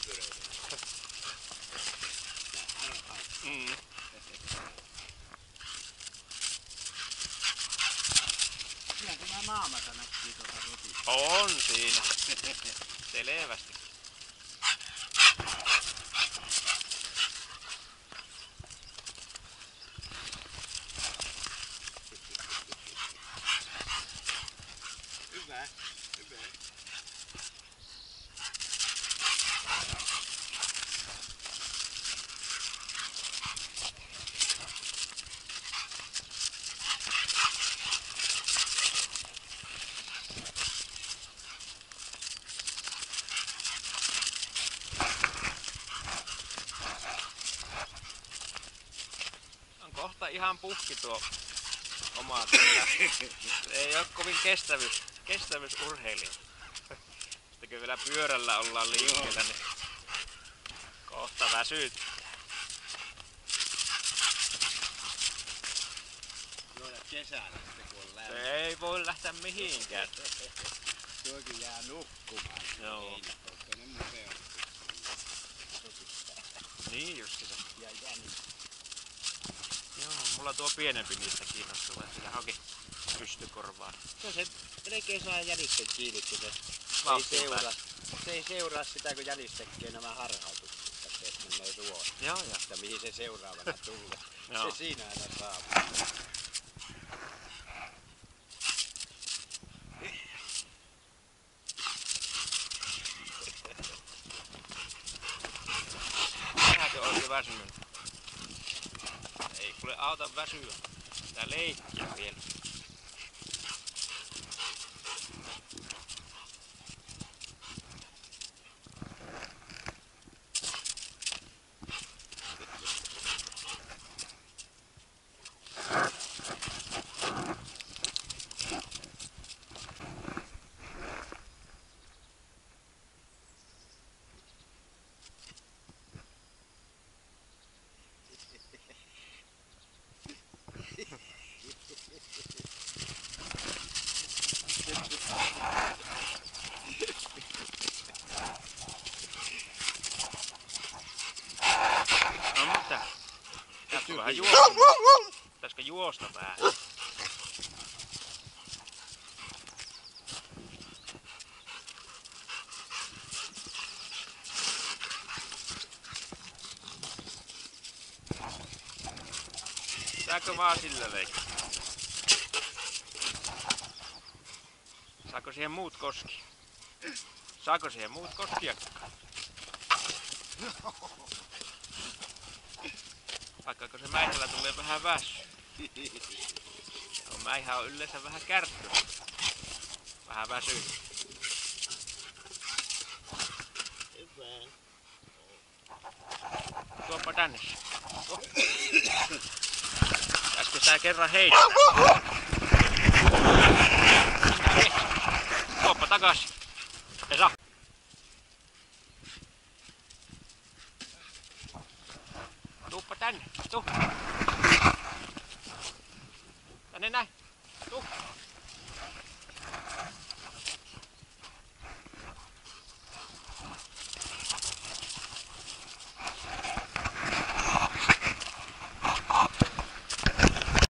ympyröitä. Kyllä tämä naamata näkyy tuota rotista. On siinä. Selvästi. Hyvä, hyvä. On kohta ihan puhki tuo oma. Ei ole kovin kestävyysurheilija. Sitten kun vielä pyörällä ollaan liikkeellä, niin kohta väsyt. Juoda kesällä sitten kun on lämmin. Se ei voi lähteä mihinkään. Tuokin jää nukkumaan. Joo. Onko ne museot? Niin justiinsa. Ja jänis. Joo, mulla tuo pienempi niistä kiinnostuu, että sillä haki pystykorvaan. No se melkein saa jänisten kiinni, kun se Vauhtiin ei seuraa. päästä. Se ei seuraa sitä, kun jänis tekee nämä harhautukset, että se menee suohon. Joo, joo. Että mihin se seuraavana tulee. Joo. Se siinä aina saa. Vähänkö olisi väsynyt? Ei kuule auta väsyä. Tää leikkiä vielä. No mitä? Pitäisikö vähän juosta? Pitäisikö juosta vähän? Saako vaan sillä leikkiä? Saako siihen muut koski? Saako siihen muut koskia? Vaikka se mäisällä tulee vähän väsy. No, mäihä on yleensä vähän kärtty. Vähän väsyy. Hyvä. Tuoppa tänne. Äsken sä kerran heittää. Tuoppa takas. Esa. Tuuppa tänne. Tuu. Tänne näin.